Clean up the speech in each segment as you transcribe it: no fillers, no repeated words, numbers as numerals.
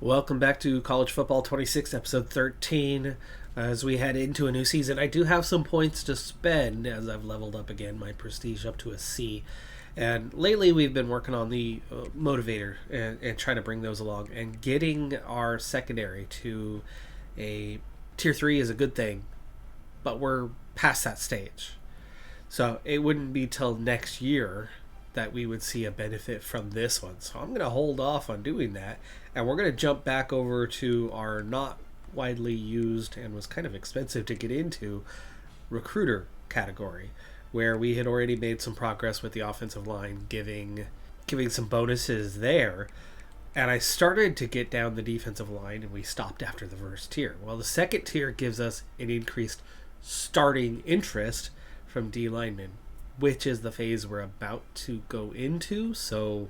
Welcome back to College Football 26, episode 13. As we head into a new season, I do have some points to spend as I've leveled up again, my prestige up to a C. And lately we've been working on the motivator and trying to bring those along. And getting our secondary to a tier 3 is a good thing, but we're past that stage. So it wouldn't be till next year that we would see a benefit from this one. So I'm going to hold off on doing that. And we're going to jump back over to our not widely used and was kind of expensive to get into recruiter category, where we had already made some progress with the offensive line, giving some bonuses there. And I started to get down the defensive line, and we stopped after the first tier. Well, the second tier gives us an increased starting interest from D linemen, which is the phase we're about to go into. So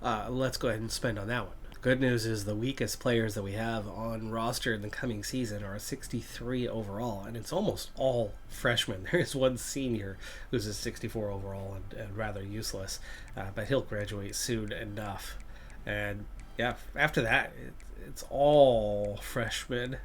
let's go ahead and spend on that one. Good news is the weakest players that we have on roster in the coming season are 63 overall, and it's almost all freshmen. There's one senior who's a 64 overall and rather useless, but he'll graduate soon enough. And yeah, after that, it's all freshmen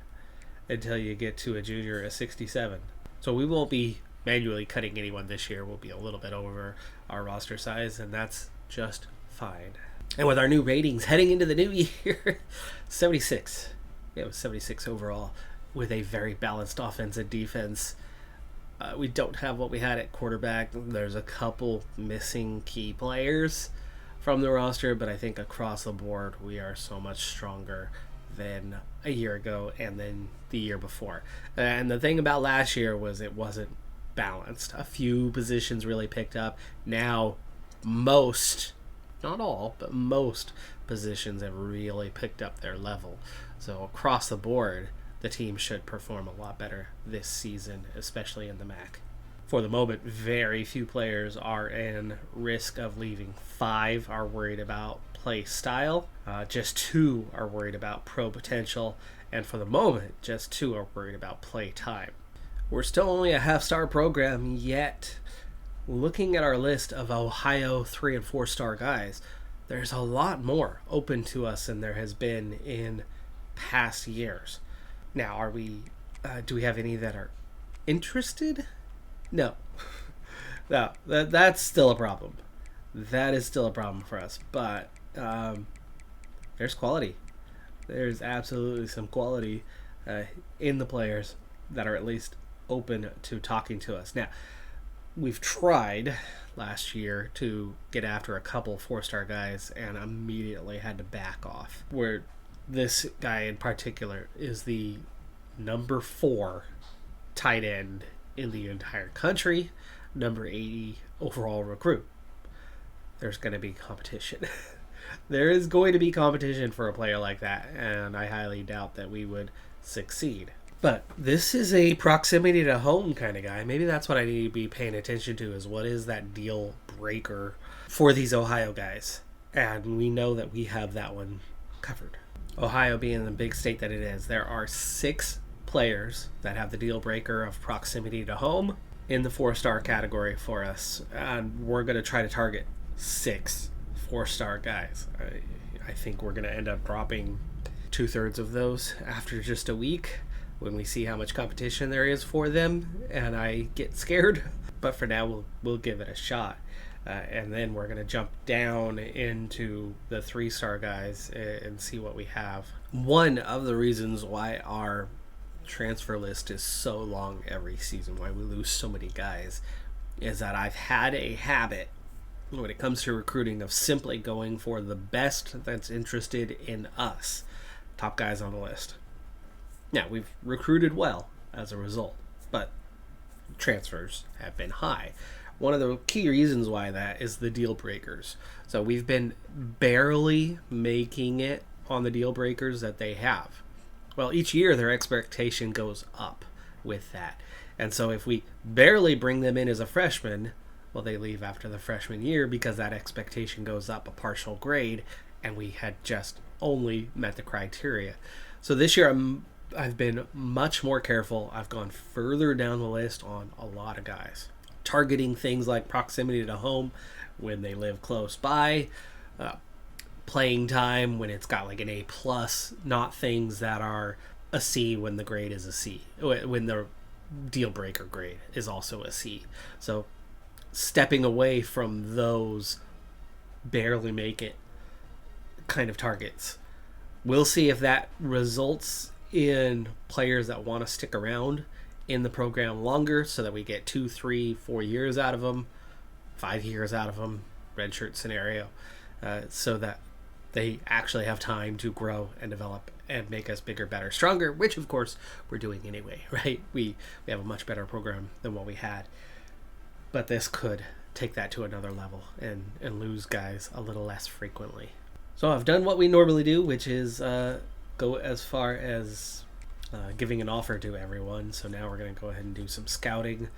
until you get to a junior, a 67. So we won't be manually cutting anyone this year. We'll be a little bit over our roster size, and that's just fine. And with our new ratings heading into the new year, 76. Yeah, it was 76 overall with a very balanced offense and defense. We don't have what we had at quarterback. There's a couple missing key players from the roster, but I think across the board we are so much stronger than a year ago and then the year before. And the thing about last year was it wasn't balanced. A few positions really picked up. Now most, not all, but most positions have really picked up their level. So across the board, the team should perform a lot better this season, especially in the MAC. For the moment, very few players are in risk of leaving. 5 are worried about play style. Just 2 are worried about pro potential. And for the moment, just 2 are worried about play time. We're still only a half-star program, yet looking at our list of Ohio 3 and 4 star guys, there's a lot more open to us than there has been in past years. Now, do we have any that are interested? No. No, that's still a problem. That is still a problem for us. But there's quality. There's absolutely some quality in the players that are at least open to talking to us. Now, we've tried last year to get after a couple 4-star guys and immediately had to back off. Where this guy in particular is the number 4 tight end in the entire country, number 80 overall recruit. There's going to be competition. There is going to be competition for a player like that, and I highly doubt that we would succeed. But this is a proximity to home kind of guy. Maybe that's what I need to be paying attention to, is what is that deal breaker for these Ohio guys. And we know that we have that one covered. Ohio being the big state that it is, there are 6 players that have the deal breaker of proximity to home in the 4-star category for us. And we're going to try to target 6 4-star guys. I think we're going to end up dropping 2/3 of those after just a week, when we see how much competition there is for them, and I get scared. But for now, we'll give it a shot. And then we're going to jump down into the 3-star guys and see what we have. One of the reasons why our transfer list is so long every season, why we lose so many guys, is that I've had a habit when it comes to recruiting of simply going for the best that's interested in us. Top guys on the list. Now, we've recruited well as a result, but transfers have been high. One of the key reasons why that is the deal breakers. So we've been barely making it on the deal breakers that they have. Well, each year their expectation goes up with that. And so if we barely bring them in as a freshman, well, they leave after the freshman year because that expectation goes up a partial grade, and we had just only met the criteria. So this year I've been much more careful. I've gone further down the list on a lot of guys, targeting things like proximity to home when they live close by, playing time when it's got like an A plus, not things that are a C when the grade is a C, when the deal breaker grade is also a C. So stepping away from those barely make it kind of targets. We'll see if that results in players that want to stick around in the program longer so that we get 2, 3, 4 years out of them, 5 years out of them, redshirt scenario, so that they actually have time to grow and develop and make us bigger, better, stronger, which of course we're doing anyway, right? We have a much better program than what we had. But this could take that to another level and lose guys a little less frequently. So I've done what we normally do, which is go as far as giving an offer to everyone. So now we're going to go ahead and do some scouting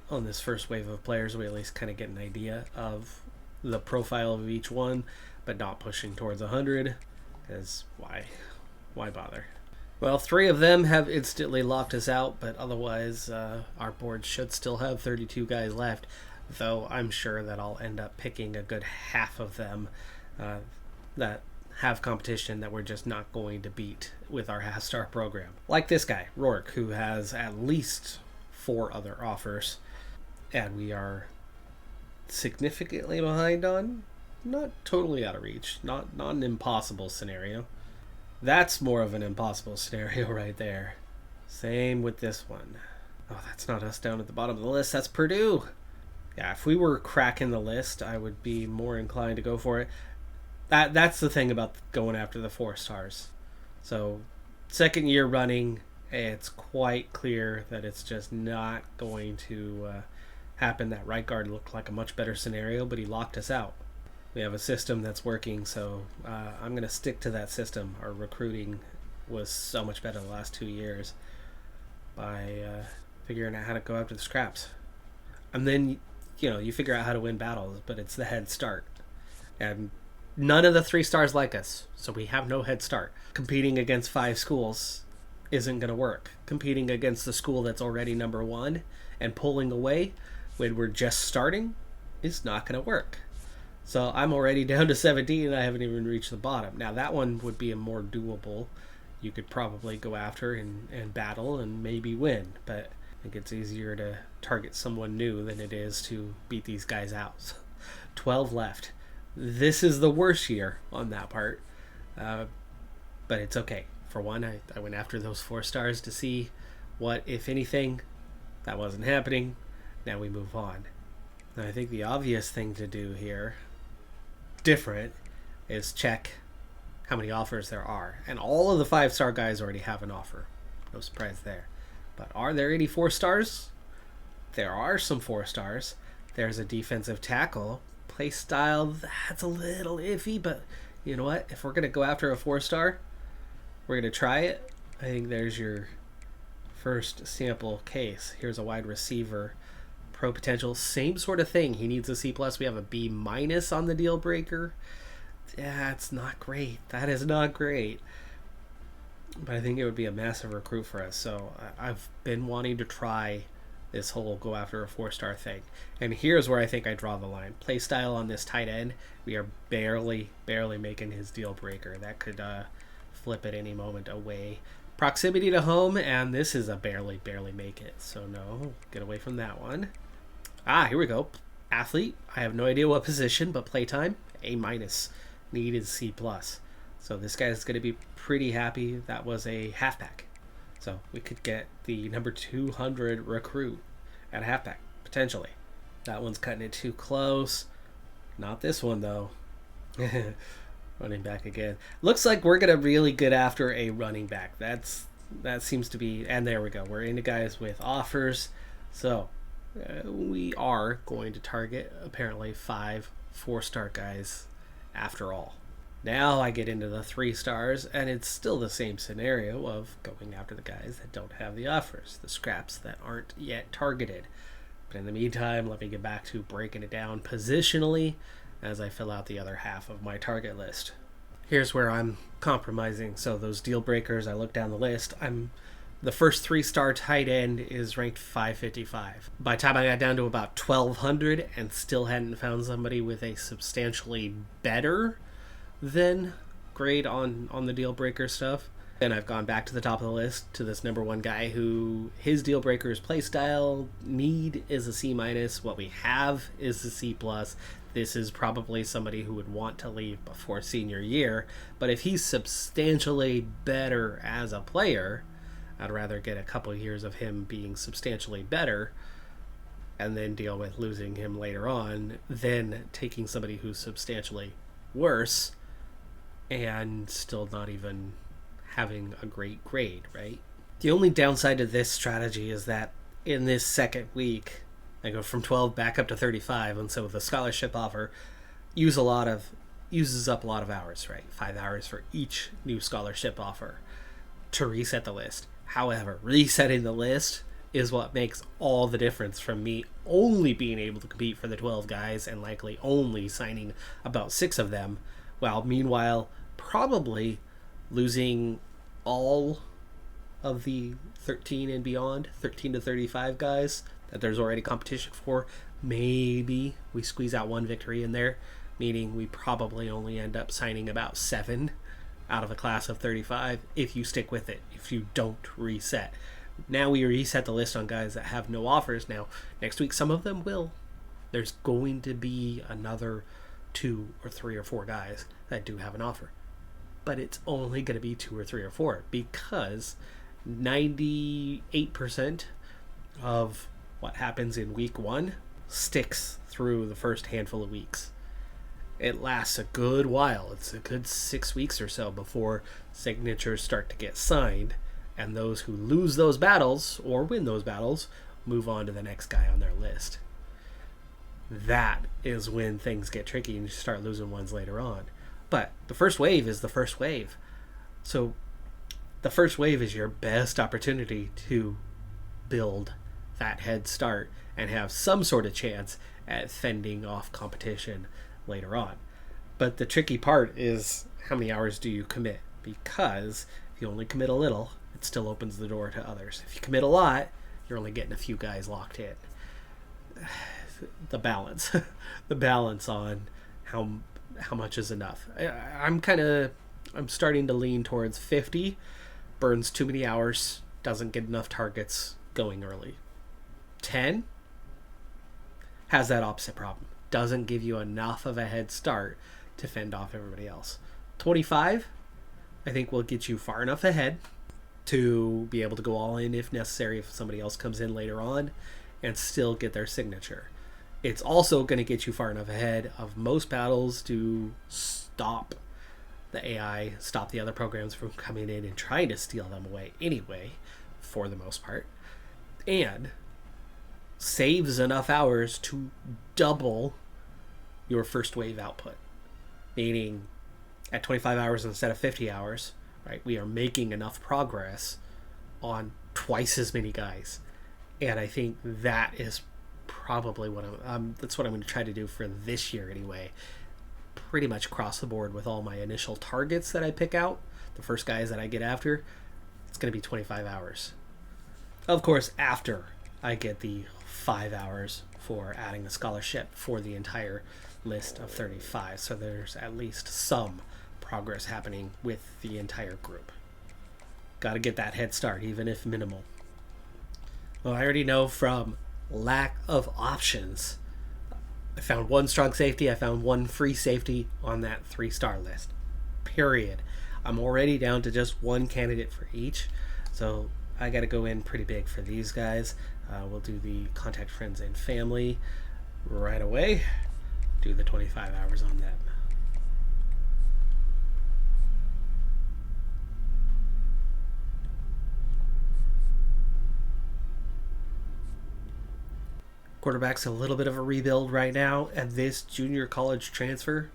on this first wave of players. We at least kind of get an idea of the profile of each one, but not pushing towards 100, because why bother? Well, 3 of them have instantly locked us out, but otherwise our board should still have 32 guys left, though I'm sure that I'll end up picking a good half of them that have competition that we're just not going to beat with our half-star program. Like this guy, Rourke, who has at least 4 other offers, and we are significantly behind on. Not totally out of reach, not an impossible scenario. That's more of an impossible scenario right there. Same with this one. Oh, that's not us down at the bottom of the list. That's Purdue. Yeah, if we were cracking the list, I would be more inclined to go for it. That's the thing about going after the 4 stars. So, second year running, it's quite clear that it's just not going to happen. That right guard looked like a much better scenario, but he locked us out. We have a system that's working, so I'm going to stick to that system. Our recruiting was so much better the last 2 years by figuring out how to go after the scraps. And then, you figure out how to win battles, but it's the head start. And none of the 3 stars like us, so we have no head start. Competing against 5 schools isn't going to work. Competing against the school that's already number 1 and pulling away when we're just starting is not going to work. So I'm already down to 17 and I haven't even reached the bottom. Now that one would be a more doable. You could probably go after and battle and maybe win, but I think it's easier to target someone new than it is to beat these guys out. 12 left. This is the worst year on that part, but it's okay. For one, I went after those 4 stars to see what, if anything. That wasn't happening. Now we move on. Now I think the obvious thing to do here, different, is check how many offers there are. And all of the 5-star guys already have an offer. No surprise there. But are there any 4 stars? There are some 4 stars. There's a defensive tackle. Play style, that's a little iffy, but you know what? If we're going to go after a 4-star, we're going to try it. I think there's your first sample case. Here's a wide receiver. Pro potential, same sort of thing. He needs a C+. We have a B- on the deal breaker. Yeah, it's not great. That is not great. But I think it would be a massive recruit for us. So I've been wanting to try this whole go after a 4-star thing. And here's where I think I draw the line. Play style on this tight end, we are barely making his deal breaker. That could flip at any moment away. Proximity to home, and this is a barely make it. So no, get away from that one. Here we go. Athlete, I have no idea what position, but playtime, A-. Needed C+. So this guy's going to be pretty happy. That was a halfback. So we could get the number 200 recruit at halfback, potentially. That one's cutting it too close. Not this one, though. Running back again. Looks like we're going to really get after a running back. That seems to be... And there we go. We're into guys with offers. So we are going to target, apparently, 5 4-star guys after all. Now I get into the 3 stars, and it's still the same scenario of going after the guys that don't have the offers, the scraps that aren't yet targeted. But in the meantime, let me get back to breaking it down positionally as I fill out the other half of my target list. Here's where I'm compromising. So those deal breakers, I look down the list. The first 3-star tight end is ranked 555. By the time I got down to about 1,200 and still hadn't found somebody with a substantially better then grade on the deal breaker stuff. Then I've gone back to the top of the list to this number one guy who his deal breaker is play style. Need is a C minus. What we have is a C plus. This is probably somebody who would want to leave before senior year. But if he's substantially better as a player, I'd rather get a couple of years of him being substantially better and then deal with losing him later on than taking somebody who's substantially worse and still not even having a great grade, right? The only downside to this strategy is that in this second week, I go from 12 back up to 35, and so the scholarship offer uses up a lot of hours, right? 5 hours for each new scholarship offer to reset the list. However, resetting the list is what makes all the difference from me only being able to compete for the 12 guys and likely only signing about 6 of them, while meanwhile probably losing all of the 13 and beyond, 13 to 35 guys that there's already competition for. Maybe we squeeze out one victory in there, meaning we probably only end up signing about 7 out of a class of 35 if you stick with it, if you don't reset. Now we reset the list on guys that have no offers. Now, next week, some of them will. There's going to be another 2 or 3 or 4 guys that do have an offer. But it's only going to be 2 or 3 or 4 because 98% of what happens in week 1 sticks through the first handful of weeks. It lasts a good while. It's a good 6 weeks or so before signatures start to get signed, and those who lose those battles or win those battles move on to the next guy on their list. That is when things get tricky and you start losing ones later on. But the first wave is the first wave. So the first wave is your best opportunity to build that head start and have some sort of chance at fending off competition later on. But the tricky part is how many hours do you commit? Because if you only commit a little, it still opens the door to others. If you commit a lot, you're only getting a few guys locked in. The balance. The balance on how much is enough. I'm starting to lean towards 50. Burns too many hours. Doesn't get enough targets going early. 10 has that opposite problem. Doesn't give you enough of a head start to fend off everybody else. 25, I think will get you far enough ahead to be able to go all in if necessary if somebody else comes in later on and still get their signature. It's also going to get you far enough ahead of most battles to stop the AI, stop the other programs from coming in and trying to steal them away anyway, for the most part, and saves enough hours to double your first wave output. Meaning, at 25 hours instead of 50 hours, right, we are making enough progress on twice as many guys. And I think that is probably what that's what I'm going to try to do for this year anyway. Pretty much across the board with all my initial targets that I pick out, the first guys that I get after, it's going to be 25 hours. Of course, after I get the 5 hours for adding the scholarship for the entire list of 35. So there's at least some progress happening with the entire group. Got to get that head start, even if minimal. Well, I already know from lack of options, I found one strong safety, I found one free safety on that 3-star list. Period. I'm already down to just one candidate for each, so I got to go in pretty big for these guys. We'll do the contact friends and family right away. Do the 25 hours on them. Quarterback's a little bit of a rebuild right now, and this junior college transfer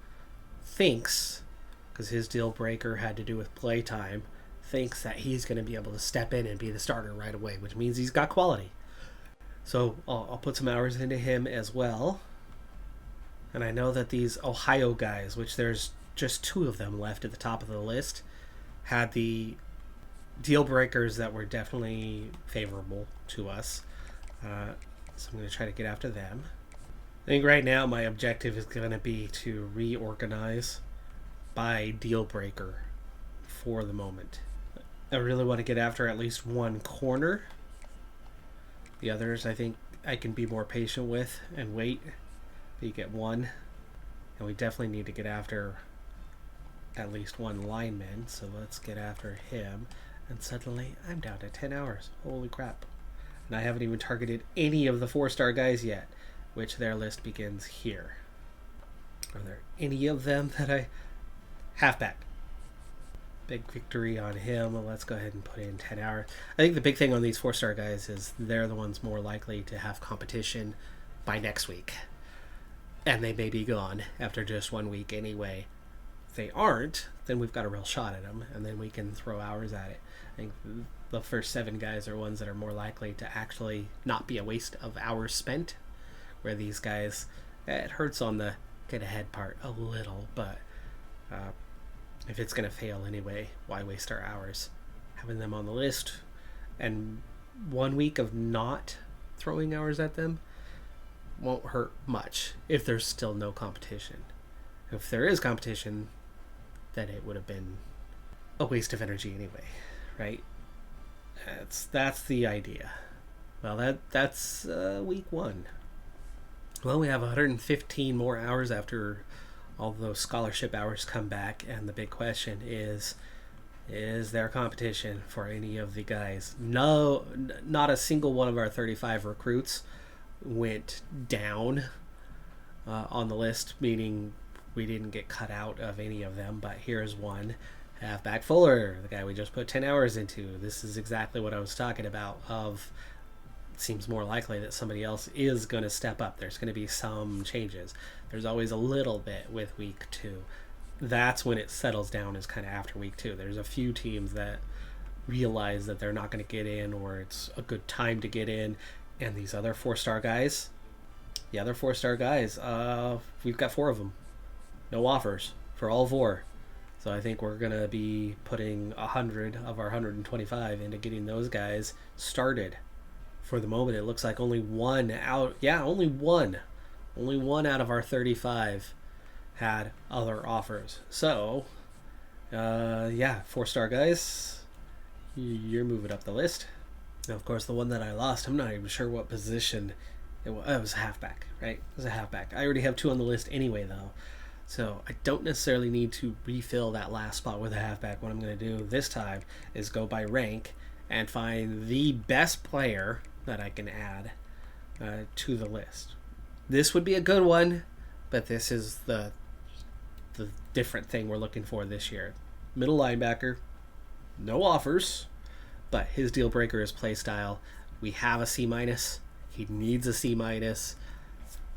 thinks, because his deal breaker had to do with play time, thinks that he's going to be able to step in and be the starter right away, which means he's got quality. So I'll put some hours into him as well. And I know that these Ohio guys, which there's just 2 of them left at the top of the list, had the deal breakers that were definitely favorable to us. So I'm going to try to get after them. I think right now my objective is going to be to reorganize by deal breaker for the moment. I really want to get after at least one corner. The others I think I can be more patient with and wait. You get one. And we definitely need to get after at least one lineman, so let's get after him. And suddenly I'm down to 10 hours. Holy crap. And I haven't even targeted any of the 4-star guys yet, which their list begins here. Are there any of them that I... Halfback. Big victory on him. Let's go ahead and put in 10 hours. I think the big thing on these 4-star guys is they're the ones more likely to have competition by next week. And they may be gone after just 1 week anyway. If they aren't, then we've got a real shot at them, and then we can throw hours at it. I think the first 7 guys are ones that are more likely to actually not be a waste of hours spent, where these guys, it hurts on the get ahead part a little, but if it's going to fail anyway, why waste our hours? Having them on the list and 1 week of not throwing hours at them won't hurt much if there's still no competition. If there is competition, then it would have been a waste of energy anyway, right? That's the idea. Well, that's week 1. Well, we have 115 more hours after all those scholarship hours come back, and the big question is there competition for any of the guys? No, not a single one of our 35 recruits went down on the list, meaning we didn't get cut out of any of them, but here's one. Halfback Fuller, the guy we just put 10 hours into. This is exactly what I was talking about. It seems more likely that somebody else is going to step up. There's going to be some changes. There's always a little bit with week 2. That's when it settles down, is kind of after week 2. There's a few teams that realize that they're not going to get in, or it's a good time to get in. And these other 4-star guys, we've got 4 of them. No offers for all 4. So I think we're going to be putting 100 of our 125 into getting those guys started. For the moment, it looks like only one out of our 35 had other offers. So, 4-star guys, you're moving up the list. Now, of course, the one that I lost, I'm not even sure what position it was. It was a halfback, right? It was a halfback. I already have 2 on the list anyway, though. So I don't necessarily need to refill that last spot with a halfback. What I'm going to do this time is go by rank and find the best player that I can add to the list. This would be a good one, but this is the different thing we're looking for this year. Middle linebacker, no offers, but his deal breaker is play style. We have a C-. He needs a C-.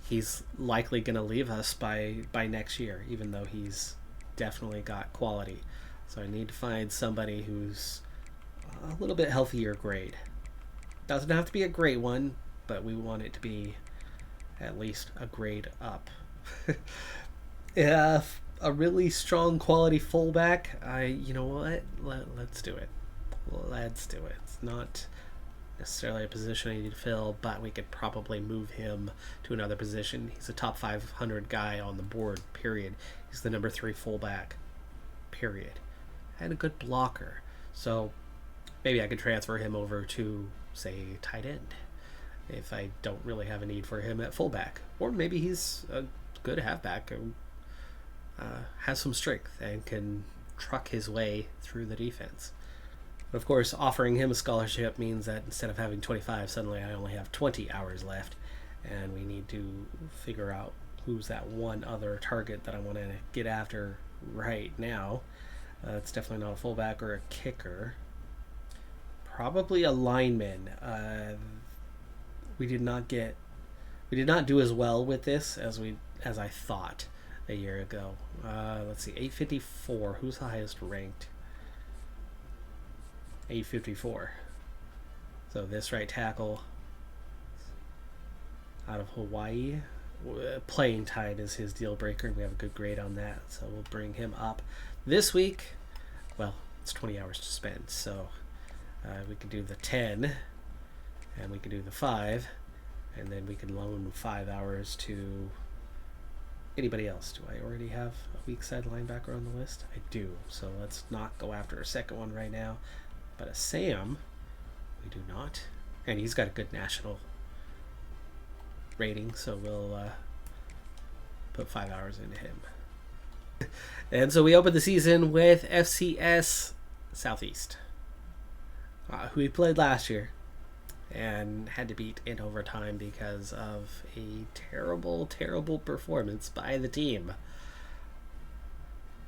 He's likely going to leave us by next year, even though he's definitely got quality. So I need to find somebody who's a little bit healthier grade. Doesn't have to be a great one, but we want it to be at least a grade up. Yeah, a really strong quality fullback. You know what? Let's do it. Let's do it. It's not necessarily a position I need to fill, but we could probably move him to another position. He's a top 500 guy on the board, period. He's the number 3 fullback, period. And a good blocker. So maybe I could transfer him over to, say, tight end if I don't really have a need for him at fullback. Or maybe he's a good halfback who has some strength and can truck his way through the defense. But of course, offering him a scholarship means that instead of having 25, suddenly I only have 20 hours left, and we need to figure out who's that one other target that I want to get after right now. It's definitely not a fullback or a kicker. Probably a lineman. We did not do as well with this as I thought a year ago. Let's see, 854. Who's the highest ranked? 854. So this right tackle out of Hawaii. Playing time is his deal breaker, and we have a good grade on that, so we'll bring him up. This week, well, it's 20 hours to spend, so we can do the 10, and we can do the 5, and then we can loan 5 hours to Anybody else? Do I already have a weak side linebacker on the list? I do. So let's not go after a second one right now. But a Sam, we do not. And he's got a good national rating, so we'll put 5 hours into him. And so we open the season with FCS Southeast, who we played last year and had to beat in overtime because of a terrible, terrible performance by the team.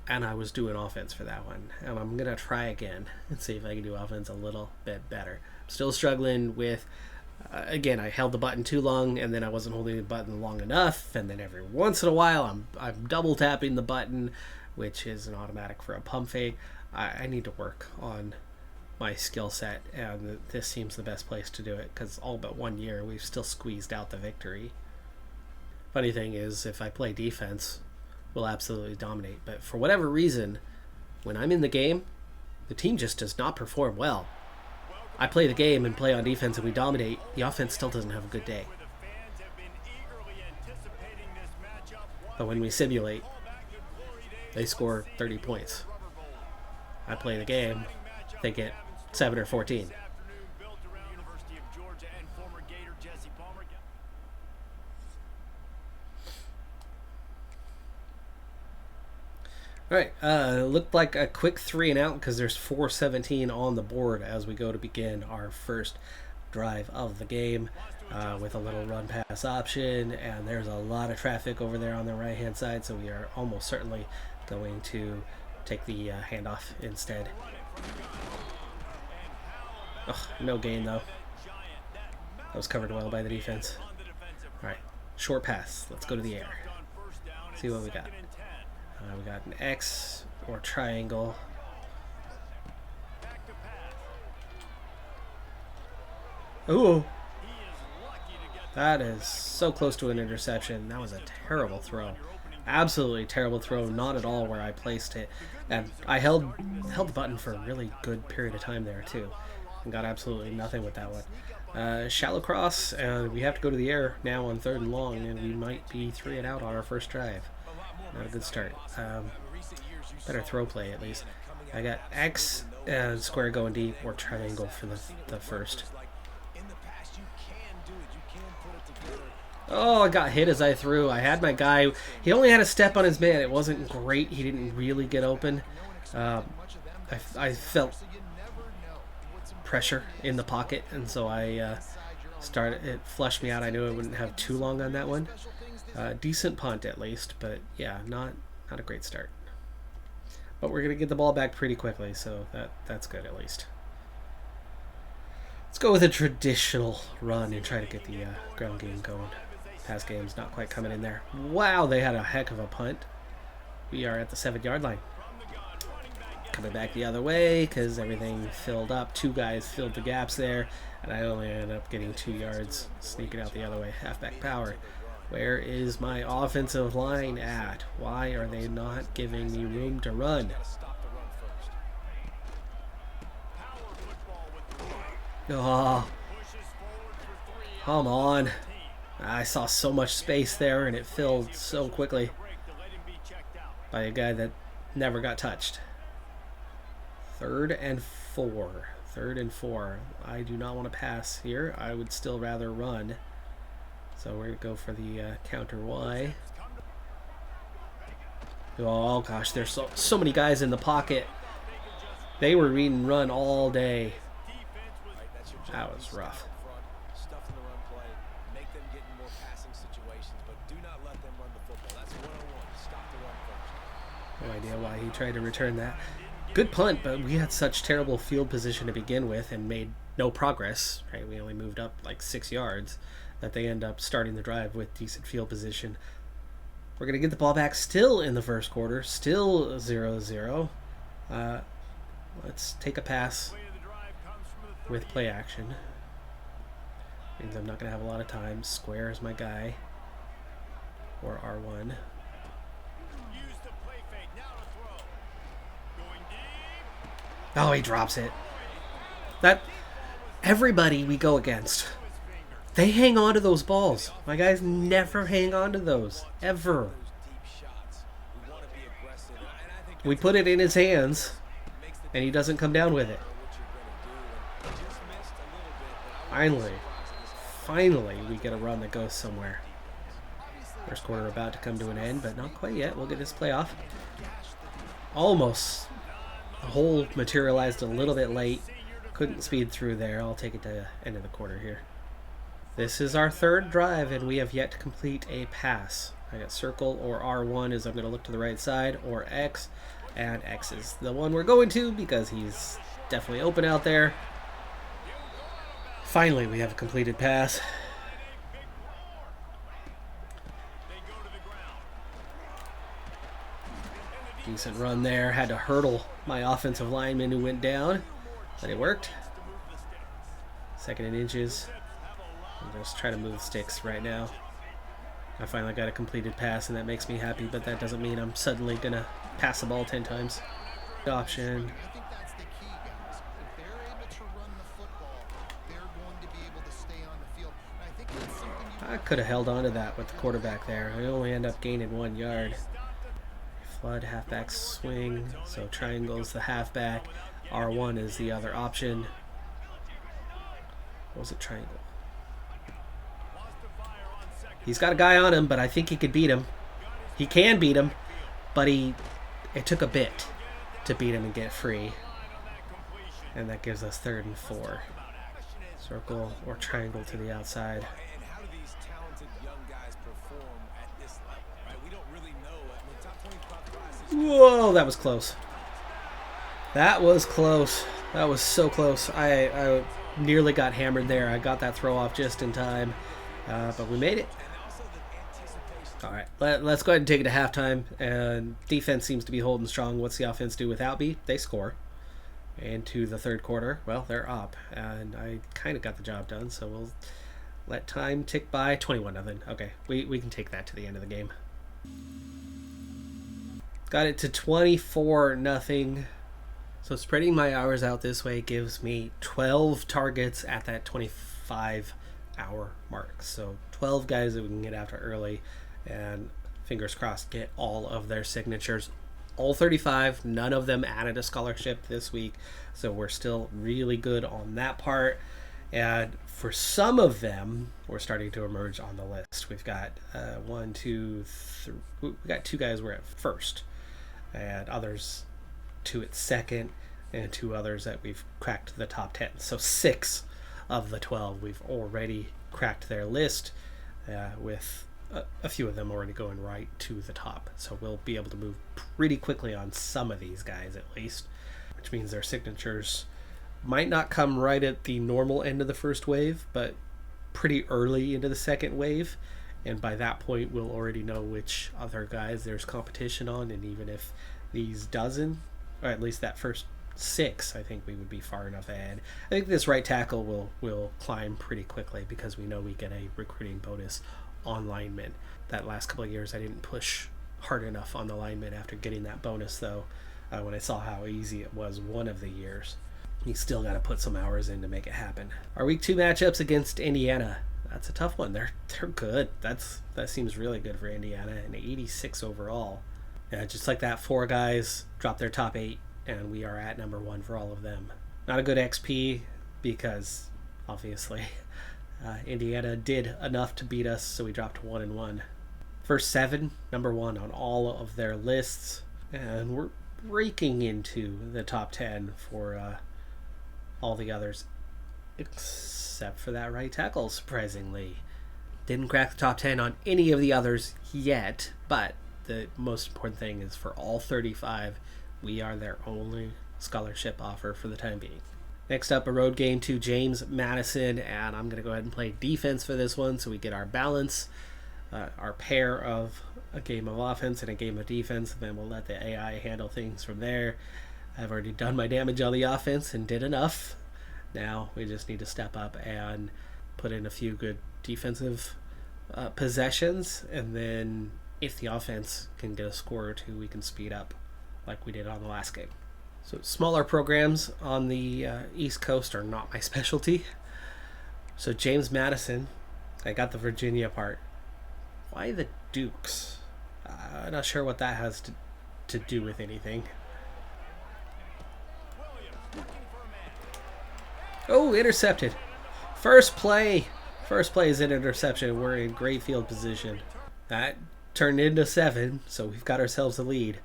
And I was doing offense for that one. And I'm going to try again and see if I can do offense a little bit better. I'm still struggling with, again, I held the button too long, and then I wasn't holding the button long enough. And then every once in a while, I'm double tapping the button, which is an automatic for a pump fake. I need to work on my skill set, and this seems the best place to do it, because all but 1 year we've still squeezed out the victory. Funny thing is, if I play defense, we'll absolutely dominate, but for whatever reason, when I'm in the game, the team just does not perform well. I play the game and play on defense and we dominate, the offense still doesn't have a good day. But when we simulate, they score 30 points. I play the game, they get 7 or 14. All right, looked like a quick 3 and out because there's 4:17 on the board as we go to begin our first drive of the game with a little run pass option, and there's a lot of traffic over there on the right hand side, so we are almost certainly going to take the handoff instead. Ugh, no gain though. That was covered well by the defense. All right, short pass. Let's go to the air. See what we got. We got an X or triangle. Ooh. That is so close to an interception. That was a terrible throw. Absolutely terrible throw. Not at all where I placed it. And I held the button for a really good period of time there too. And got absolutely nothing with that one. Shallow cross, and we have to go to the air now on 3rd and long, and we might be 3 and out on our first drive. Not a good start. Better throw play at least. I got X and square going deep or triangle for the first. Oh, I got hit as I threw. I had my guy. He only had a step on his man. It wasn't great. He didn't really get open. I felt pressure in the pocket, and so I it flushed me out. I knew I wouldn't have too long on that one. Decent punt at least, but yeah, not a great start. But we're going to get the ball back pretty quickly, so that's good at least. Let's go with a traditional run and try to get the ground game going. Pass game's not quite coming in there. Wow, they had a heck of a punt. We are at the 7-yard line. Coming back the other way because everything filled up. 2 guys filled the gaps there, and I only ended up getting 2 yards, sneaking out the other way. Halfback power. Where is my offensive line at? Why are they not giving me room to run? Oh, come on. I saw so much space there, and it filled so quickly by a guy that never got touched. 3rd and 4. 3rd and 4. I do not want to pass here. I would still rather run. So we're going to go for the counter Y. Oh gosh, there's so many guys in the pocket. They were reading run all day. That was rough. No idea why he tried to return that. Good punt, but we had such terrible field position to begin with and made no progress. Right, we only moved up like 6 yards. That they end up starting the drive with decent field position. We're going to get the ball back still in the first quarter, still 0-0. Let's take a pass with play action. Means I'm not going to have a lot of time. Square is my guy, or R1. Oh, he drops it. That everybody we go against, they hang on to those balls. My guys never hang on to those, ever. We put it in his hands, and he doesn't come down with it. Finally, we get a run that goes somewhere. First quarter about to come to an end, but not quite yet. We'll get this playoff. Almost. The hole materialized a little bit late. Couldn't speed through there. I'll take it to the end of the quarter here. This is our third drive, and we have yet to complete a pass. I got circle or R1 is I'm going to look to the right side, or X. And X is the one we're going to because he's definitely open out there. Finally, we have a completed pass. Decent run there. Had to hurdle my offensive lineman who went down, but it worked. Second and inches. I'm just trying to move sticks right now. I finally got a completed pass, and that makes me happy, but that doesn't mean I'm suddenly going to pass the ball 10 times. Option. I could have held on to that with the quarterback there. I only end up gaining 1 yard. Flood, halfback swing. So triangle is the halfback. R1 is the other option. What was it, triangle? He's got a guy on him, but I think he could beat him. He can beat him, but it took a bit to beat him and get free. And that gives us 3rd and 4. Circle or triangle to the outside. Whoa, that was close. That was close. That was so close. I nearly got hammered there. I got that throw off just in time, but we made it. All right, let's go ahead and take it to halftime. And defense seems to be holding strong. What's the offense do without me? They score. And to the third quarter, well, they're up, and I kind of got the job done. So we'll let time tick by. 21-0. Okay, we can take that to the end of the game. Got it to 24-0. So spreading my hours out this way gives me 12 targets at that 25-hour mark. So 12 guys that we can get after early, and fingers crossed get all of their signatures. All 35, none of them added a scholarship this week, so we're still really good on that part. And for some of them, we're starting to emerge on the list. We've got we got 2 guys we're at first, and others 2 at second, and 2 others that we've cracked the top 10. So 6 of the 12 we've already cracked their list, with a few of them already going right to the top. So we'll be able to move pretty quickly on some of these guys at least, which means their signatures might not come right at the normal end of the first wave, but pretty early into the second wave. And by that point, we'll already know which other guys there's competition on. And even if these dozen, or at least that first 6, I think we would be far enough ahead. I think this right tackle will climb pretty quickly because we know we get a recruiting bonus on linemen. That last couple of years, I didn't push hard enough on the linemen after getting that bonus, though. When I saw how easy it was one of the years, you still got to put some hours in to make it happen. Our week 2 matchups against Indiana. That's a tough one. They're good. That seems really good for Indiana, and 86 overall. Yeah, just like that, 4 guys dropped their top 8, and we are at number 1 for all of them. Not a good XP because obviously Indiana did enough to beat us, so we dropped 1-1. First 7, number 1 on all of their lists, and we're breaking into the top 10 for all the others, except for that right tackle, surprisingly. Didn't crack the top 10 on any of the others yet, but the most important thing is for all 35, we are their only scholarship offer for the time being. Next up, a road game to James Madison, and I'm going to go ahead and play defense for this one so we get our balance, our pair of a game of offense and a game of defense, and then we'll let the AI handle things from there. I've already done my damage on the offense and did enough. Now we just need to step up and put in a few good defensive possessions, and then if the offense can get a score or 2, we can speed up like we did on the last game. So smaller programs on the East Coast are not my specialty. So James Madison, I got the Virginia part. Why the Dukes? I'm not sure what that has to to do with anything. Oh, intercepted. First play. First play is an interception. We're in great field position. That turned into 7, so we've got ourselves a lead.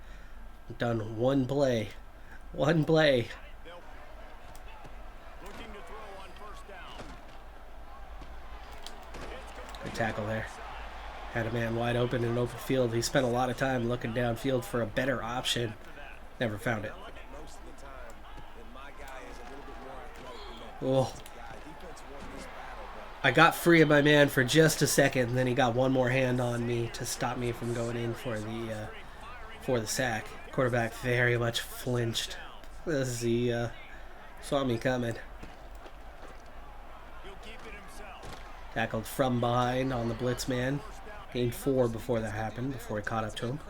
We've done one play. One play. Good tackle there. Had a man wide open in an open field. He spent a lot of time looking downfield for a better option. Never found it. Oh. I got free of my man for just a second, and then he got one more hand on me to stop me from going in for the sack. Quarterback very much flinched as he saw me coming. Tackled from behind on the blitz man. Gained 4 before that happened, before he caught up to him.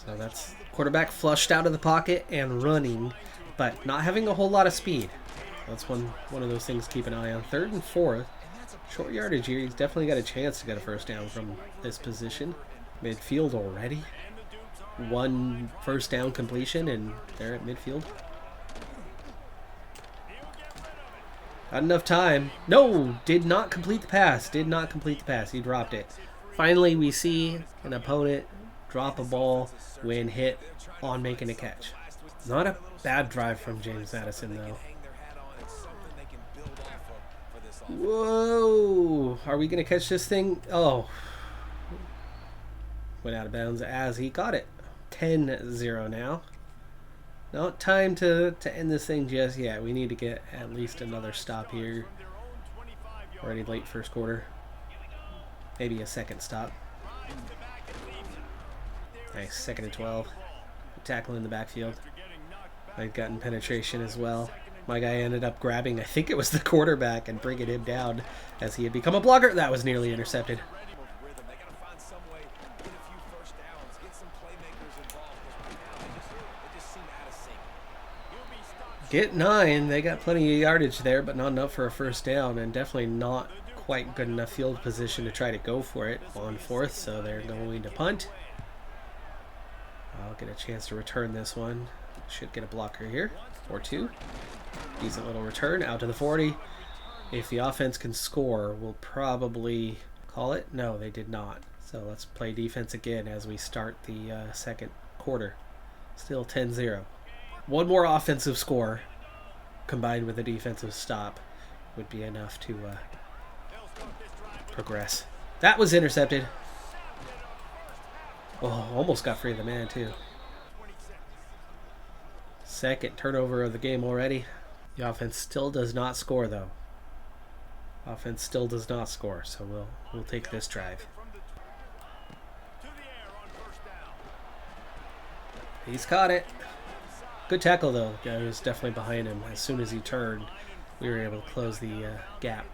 So that's quarterback flushed out of the pocket and running, but not having a whole lot of speed. That's one of those things to keep an eye on. 3rd and 4th. Short yardage here. He's definitely got a chance to get a first down from this position. Midfield already. 1 first down completion, and they're at midfield. Not enough time. No! Did not complete the pass. Did not complete the pass. He dropped it. Finally, we see an opponent drop a ball when hit on making a catch. Not a bad drive from James Madison, though. Whoa! Are we going to catch this thing? Oh. Went out of bounds as he caught it. 10-0 now. Not time to end this thing just yet. We need to get at least another stop here. Already late first quarter. Maybe a second stop. Nice. 2nd and 12. Tackle in the backfield. I've gotten penetration as well. My guy ended up grabbing, I think it was the quarterback, and bringing him down as he had become a blocker. That was nearly intercepted. Get 9. They got plenty of yardage there, but not enough for a first down, and definitely not quite good enough field position to try to go for it on 4th, so they're going to punt. I'll get a chance to return this one. Should get a blocker here, or 2. Decent little return out to the 40. If the offense can score, we'll probably call it. No, they did not. So let's play defense again as we start the second quarter. Still 10-0. One more offensive score combined with a defensive stop would be enough to progress. That was intercepted. Oh, almost got free of the man too. Second turnover of the game already. The offense still does not score, though. Offense still does not score, so we'll take this drive. He's caught it. Good tackle, though. Guy was definitely behind him. As soon as he turned, we were able to close the gap.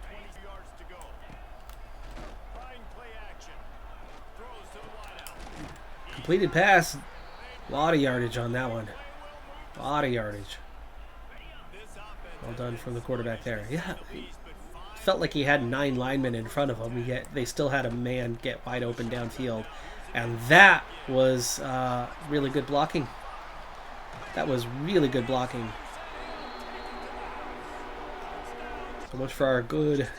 Completed pass. A lot of yardage on that one. A lot of yardage. Well done from the quarterback there. Yeah, felt like he had 9 linemen in front of him, yet they still had a man get wide open downfield. And that was really good blocking. That was really good blocking. So much for our good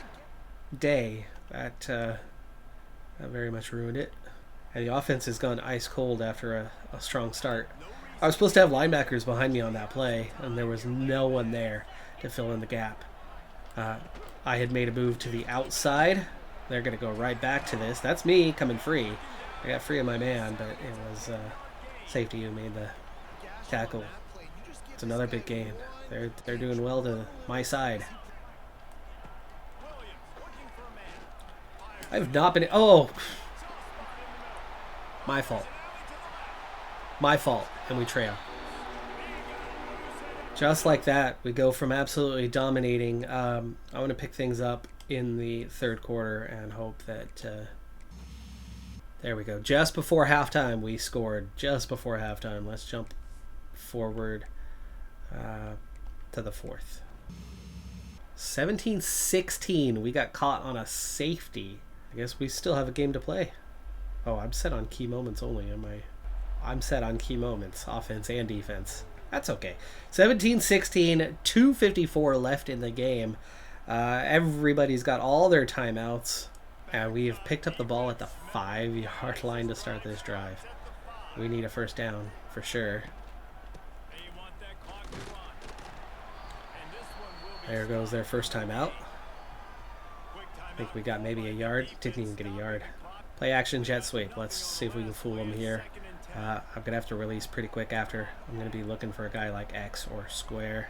day. That very much ruined it. And the offense has gone ice cold after a strong start. I was supposed to have linebackers behind me on that play, and there was no one there to fill in the gap. I had made a move to the outside. They're going to go right back to this. That's me coming free. I got free of my man, but it was safety who made the tackle. It's another big gain. They're doing well to my side. I've not been... Oh! My fault. My fault. And we trail. Just like that, we go from absolutely dominating. I want to pick things up in the third quarter and hope that... there we go. Just before halftime, we scored. Just before halftime. Let's jump forward to the fourth. 17-16. We got caught on a safety. I guess we still have a game to play. Oh, I'm set on key moments only. Am I I'm set on key moments, offense and defense. That's okay. 17-16, 2:54 left in the game. Everybody's got all their timeouts. We have picked up the ball at the 5-yard line to start this drive. We need a first down for sure. There goes their first time out. I think we got maybe a yard. Didn't even get a yard. Play action jet sweep. Let's see if we can fool them here. I'm going to have to release pretty quick after. I'm going to be looking for a guy like X or square.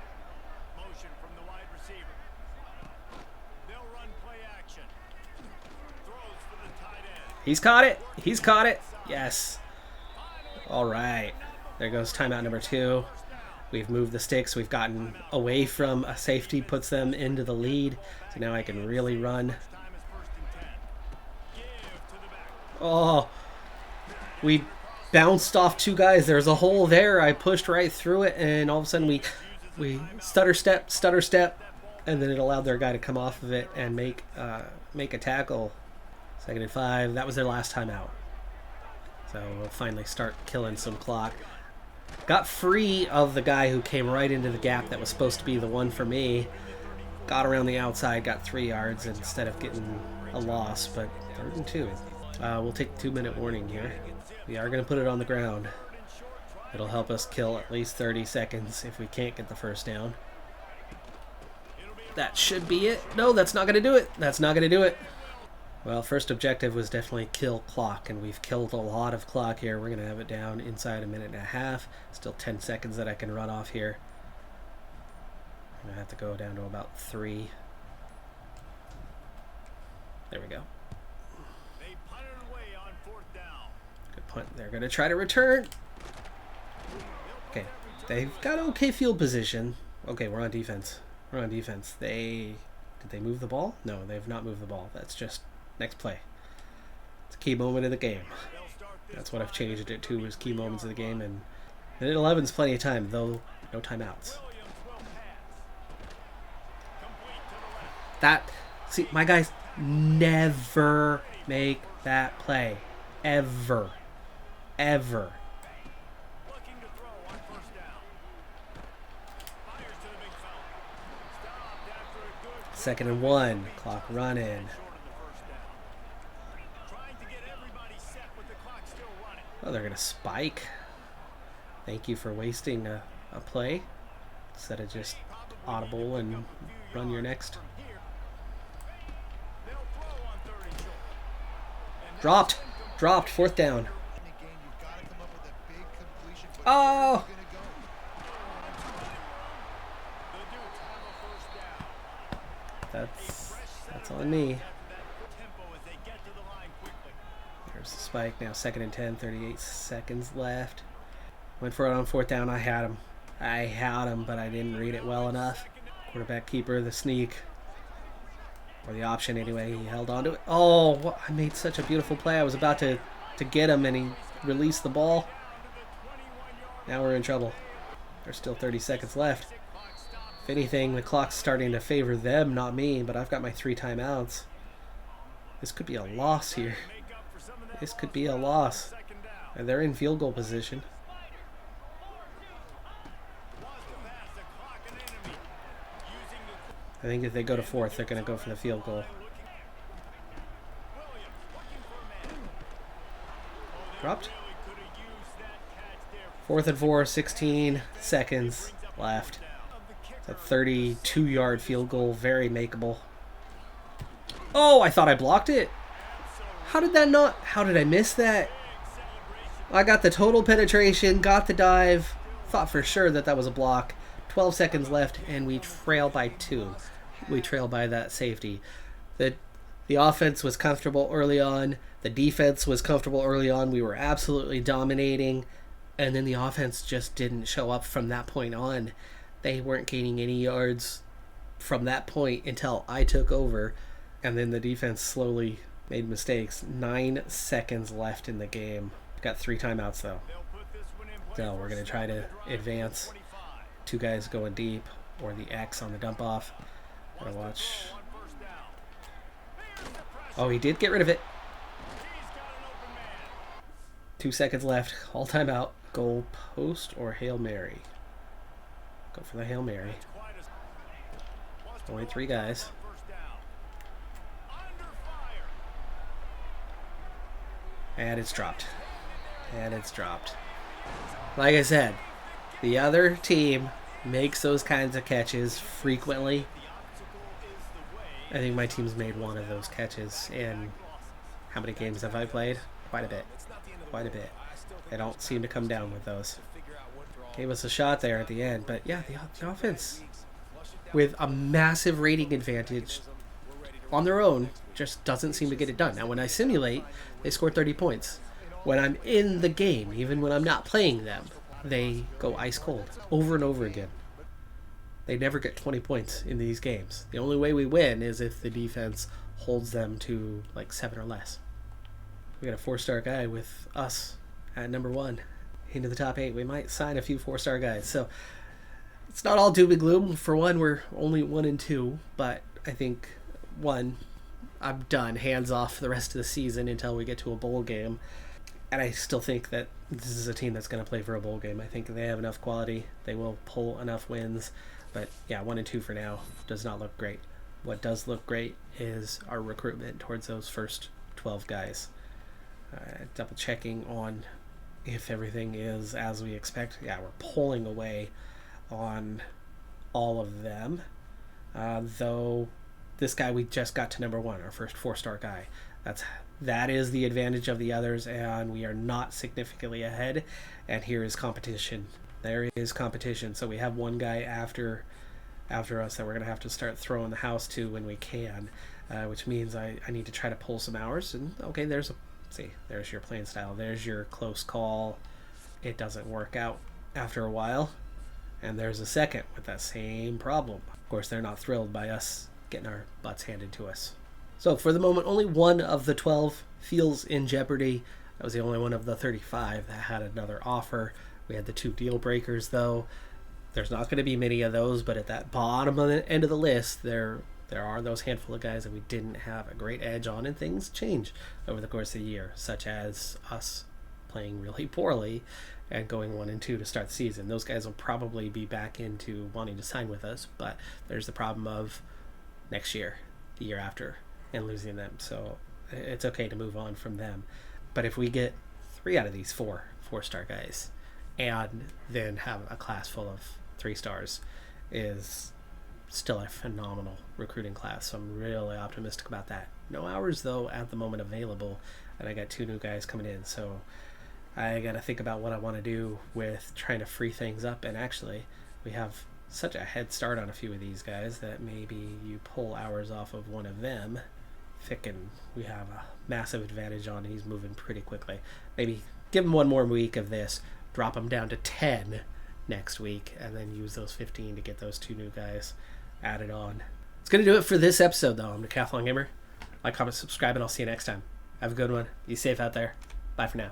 He's caught it. He's caught it. Yes. All right. There goes timeout number 2. We've moved the sticks. We've gotten away from a safety, puts them into the lead. So now I can really run. Oh, we bounced off 2 guys. There's a hole there. I pushed right through it, and all of a sudden we stutter step, and then it allowed their guy to come off of it and make a tackle. 2nd and 5. That was their last time out. So we'll finally start killing some clock. Got free of the guy who came right into the gap that was supposed to be the one for me. Got around the outside, got 3 yards instead of getting a loss, but 3rd and 2. We'll take a 2-minute warning here. We are going to put it on the ground. It'll help us kill at least 30 seconds if we can't get the first down. That should be it. No, that's not going to do it. That's not going to do it. Well, first objective was definitely kill clock, and we've killed a lot of clock here. We're going to have it down inside a minute and a half. Still 10 seconds that I can run off here. I'm going to have to go down to about 3. There we go. Good punt. They're going to try to return. Okay. They've got okay field position. Okay, we're on defense. We're on defense. Did they move the ball? No, they've not moved the ball. That's just next play. It's a key moment of the game. That's what I've changed it to, is key moments of the game. And at 11's plenty of time, though no timeouts. See, my guys never make that play. Ever. Ever. 2nd and 1. Clock running. Oh, they're going to spike. Thank you for wasting a play instead of just audible and run your next. Dropped. 4th down. Oh! That's on me. There's the spike. Now 2nd and 10, 38 seconds left. Went for it on 4th down. I had him, but I didn't read it well enough. Quarterback keeper, the sneak. Or the option anyway. He held on to it. Oh, I made such a beautiful play. I was about to get him, and he released the ball. Now we're in trouble. There's still 30 seconds left. If anything, the clock's starting to favor them, not me, but I've got my 3 timeouts. This could be a loss here. This could be a loss. And they're in field goal position. I think if they go to 4th, they're going to go for the field goal. Dropped. 4th and 4, 16 seconds left. It's a 32-yard field goal, very makeable. Oh, I thought I blocked it. How did I miss that? I got the total penetration, got the dive, thought for sure that was a block. 12 seconds left, and we trail by 2. We trail by that safety. The offense was comfortable early on. The defense was comfortable early on. We were absolutely dominating. And then the offense just didn't show up from that point on. They weren't gaining any yards from that point until I took over. And then the defense slowly made mistakes. 9 seconds left in the game. Got 3 timeouts, though. So we're going to try to advance. 2 guys going deep, or the X on the dump off. Gotta watch. Oh, he did get rid of it. 2 seconds left. All timeout. Goal post or Hail Mary? Go for the Hail Mary. Only 3 guys. And it's dropped. And it's dropped. Like I said, the other team makes those kinds of catches frequently. I think my team's made one of those catches in how many games have I played? Quite a bit. Quite a bit. They don't seem to come down with those. Gave us a shot there at the end, but yeah, the offense with a massive rating advantage on their own just doesn't seem to get it done. Now, when I simulate, they score 30 points. When I'm in the game, even when I'm not playing them, they go ice cold over and over again. They never get 20 points in these games. The only way we win is if the defense holds them to like 7 or less. We got a 4-star guy with us at number 1 into the top 8. We might sign a few 4-star guys. So it's not all doom and gloom. For one, we're only 1 and 2, but I think I'm done. Hands off for the rest of the season until we get to a bowl game. And I still think that this is a team that's going to play for a bowl game. I think they have enough quality. They will pull enough wins. But yeah, 1 and 2 for now does not look great. What does look great is our recruitment towards those first 12 guys. Double checking on if everything is as we expect. Yeah, we're pulling away on all of them. Though this guy, we just got to number 1, our first 4-star guy. That is the advantage of the others, and we are not significantly ahead. And here is competition. There is competition. So we have one guy after us that we're going to have to start throwing the house to when we can, which means I need to try to pull some hours. And okay, there's your playing style. There's your close call. It doesn't work out after a while. And there's a second with that same problem. Of course, they're not thrilled by us getting our butts handed to us. So for the moment, only 1 of the 12 feels in jeopardy. That was the only one of the 35 that had another offer. We had the 2 deal breakers, though. There's not going to be many of those, but at that bottom of the end of the list, there are those handful of guys that we didn't have a great edge on, and things change over the course of the year, such as us playing really poorly and going 1 and 2 to start the season. Those guys will probably be back into wanting to sign with us, but there's the problem of next year, the year after, and losing them. So it's okay to move on from them. But if we get 3 out of these 4-star guys and then have a class full of 3 stars, is still a phenomenal recruiting class. So I'm really optimistic about that. No hours, though, at the moment available, and I got 2 new guys coming in. So I got to think about what I want to do with trying to free things up. And actually, we have such a head start on a few of these guys that maybe you pull hours off of one of them. Ficken, we have a massive advantage on. He's moving pretty quickly. Maybe give him 1 more week of this, drop him down to 10 next week, and then use those 15 to get those 2 new guys added on. It's going to do it for this episode, though. I'm Decathlon Gamer. Like, comment, subscribe, and I'll see you next time. Have a good one. Be safe out there. Bye for now.